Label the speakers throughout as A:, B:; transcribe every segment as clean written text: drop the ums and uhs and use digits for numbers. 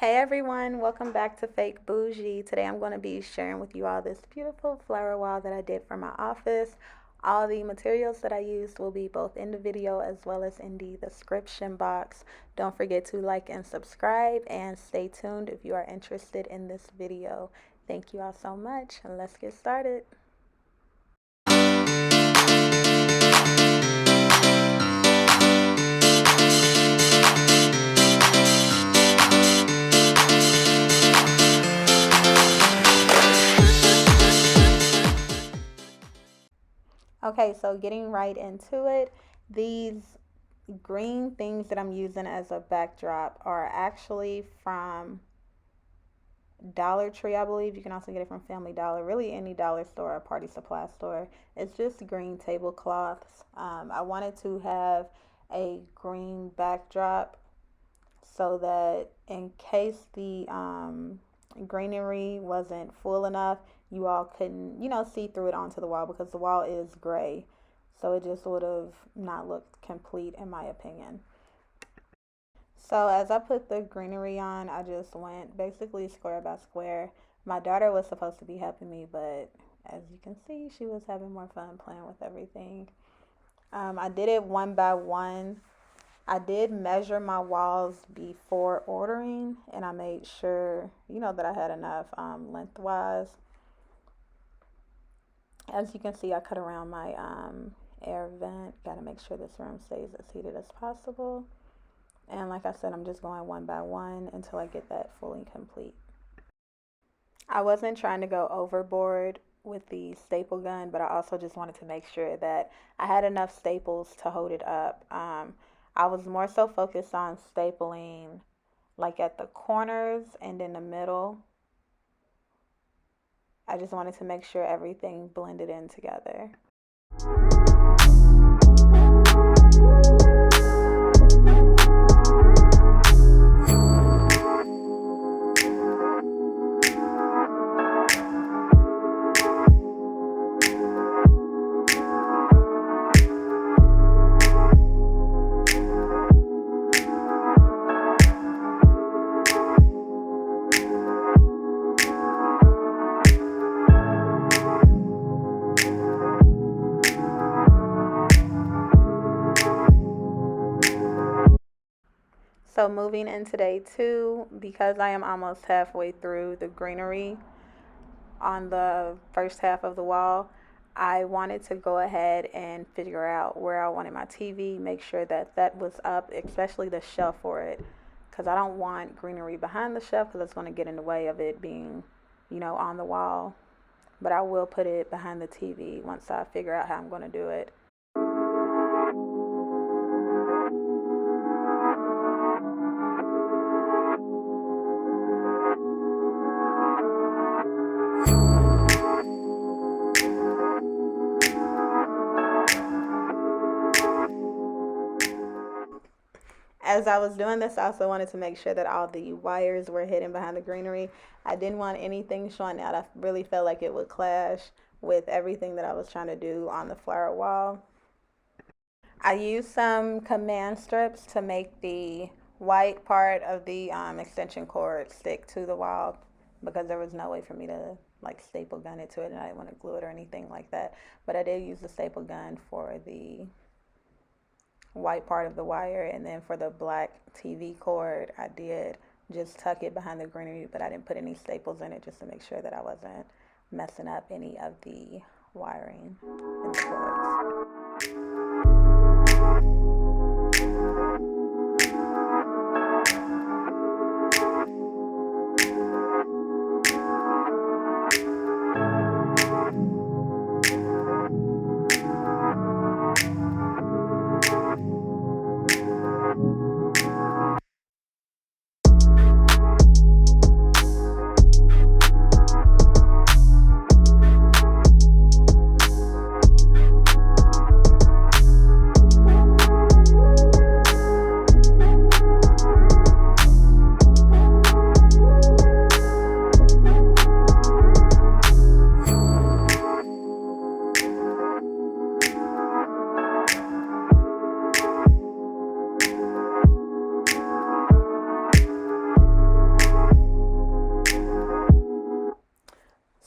A: Hey everyone, welcome back to Fake Boujie. Today I'm going to be sharing with you all this beautiful flower wall that I did for my office. All the materials that I used will be both in the video as well as in the description box. Don't forget to like and subscribe and stay tuned if you are interested in this video. Thank you all so much and let's get started. Okay, so getting right into it, these green things that I'm using as a backdrop are actually from Dollar Tree, I believe. You can also get it from Family Dollar, really any dollar store or party supply store. It's just green tablecloths. I wanted to have a green backdrop so that in case the greenery wasn't full enough, you all couldn't, see through it onto the wall because the wall is gray. So it just would have not looked complete in my opinion. So as I put the greenery on, I just went basically square by square. My daughter was supposed to be helping me, but as you can see, she was having more fun playing with everything. I did it one by one. I did measure my walls before ordering, and I made sure, that I had enough lengthwise. As you can see, I cut around my air vent. Got to make sure this room stays as heated as possible. And like I said, I'm just going one by one until I get that fully complete. I wasn't trying to go overboard with the staple gun, but I also just wanted to make sure that I had enough staples to hold it up. I was more so focused on stapling like at the corners and in the middle. I just wanted to make sure everything blended in together. So moving into day 2, because I am almost halfway through the greenery on the first half of the wall, I wanted to go ahead and figure out where I wanted my TV, make sure that that was up, especially the shelf for it, because I don't want greenery behind the shelf because it's going to get in the way of it being, on the wall. But I will put it behind the TV once I figure out how I'm going to do it. As I was doing this, I also wanted to make sure that all the wires were hidden behind the greenery. I didn't want anything showing out. I really felt like it would clash with everything that I was trying to do on the flower wall. I used some command strips to make the white part of the extension cord stick to the wall because there was no way for me to like staple gun it to it, and I didn't want to glue it or anything like that. But I did use the staple gun for the white part of the wire, and then for the black TV cord I did just tuck it behind the greenery, but I didn't put any staples in it just to make sure that I wasn't messing up any of the wiring in the cords.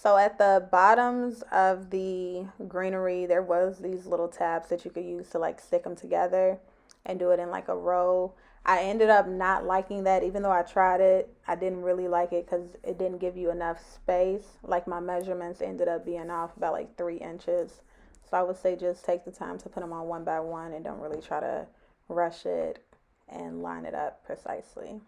A: So at the bottoms of the greenery, there was these little tabs that you could use to like stick them together and do it in like a row. I ended up not liking that, even though I tried it. I didn't really like it because it didn't give you enough space. Like my measurements ended up being off about like 3 inches. So I would say just take the time to put them on one by one and don't really try to rush it and line it up precisely.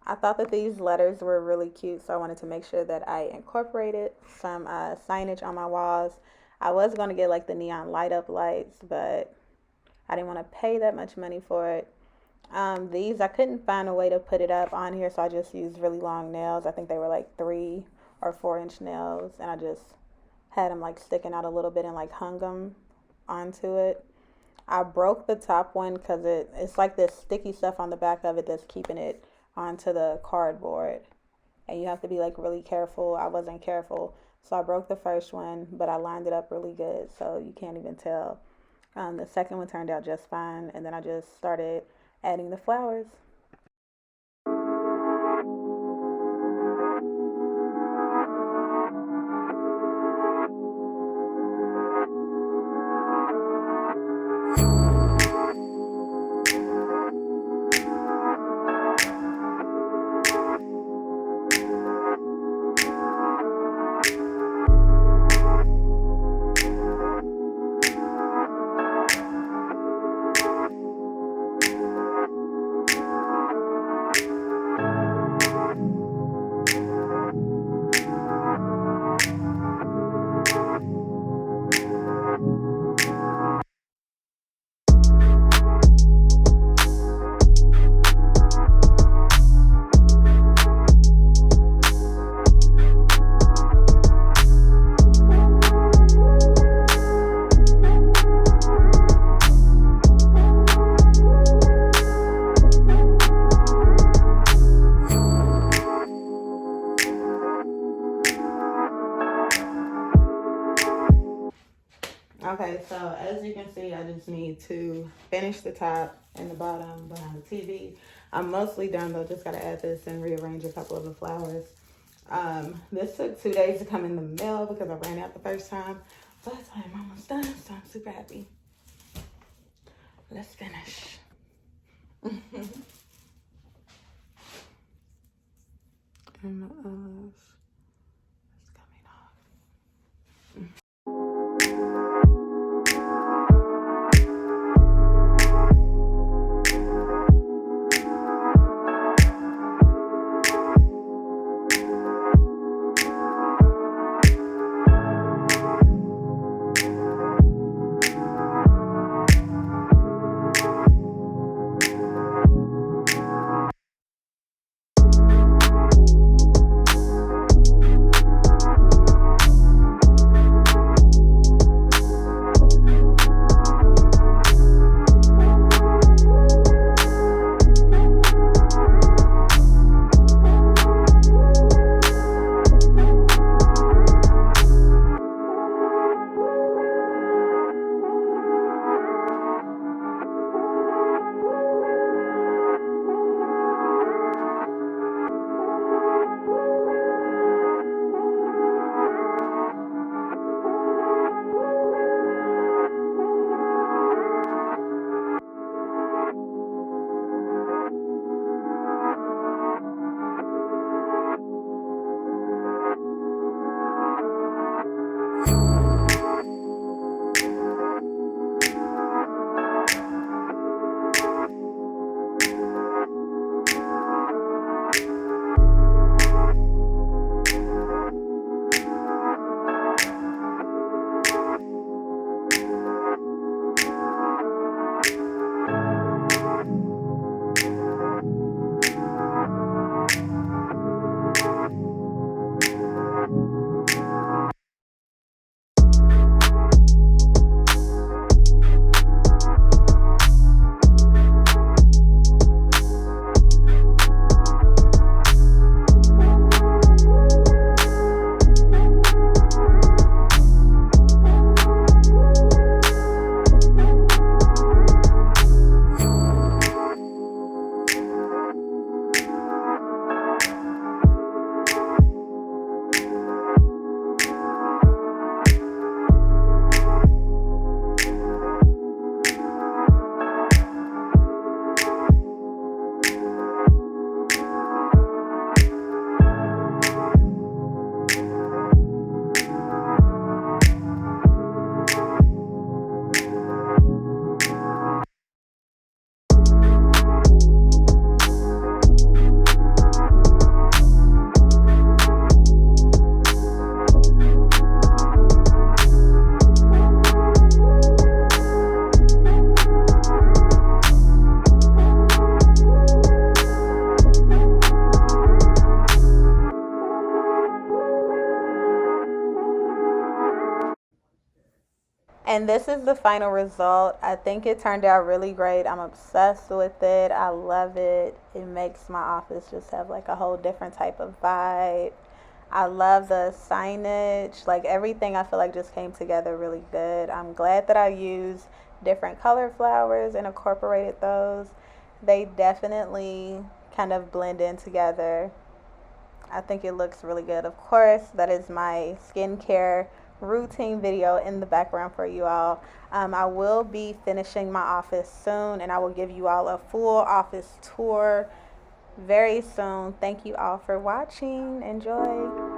A: I thought that these letters were really cute, so I wanted to make sure that I incorporated some signage on my walls. I was going to get like the neon light up lights, but I didn't want to pay that much money for it. These, I couldn't find a way to put it up on here, so I just used really long nails. I think they were like 3 or 4 inch nails, and I just had them like sticking out a little bit and like hung them onto it. I broke the top one because it's like this sticky stuff on the back of it that's keeping it onto the cardboard. And you have to be like really careful. I wasn't careful. So I broke the first one, but I lined it up really good. So you can't even tell. The second one turned out just fine. And then I just started adding the flowers. Okay, so as you can see, I just need to finish the top and the bottom behind the TV. I'm mostly done though, just gotta add this and rearrange a couple of the flowers. This took 2 days to come in the mail because I ran out the first time, but I'm almost done, so I'm super happy. Let's finish. And the others is coming off. And this is the final result. I think it turned out really great. I'm obsessed with it. I love it. It makes my office just have like a whole different type of vibe. I love the signage. Like everything I feel like just came together really good. I'm glad that I used different color flowers and incorporated those. They definitely kind of blend in together. I think it looks really good. Of course, that is my skincare routine video in the background for you all. I will be finishing my office soon, and I will give you all a full office tour very soon. Thank you all for watching. Enjoy.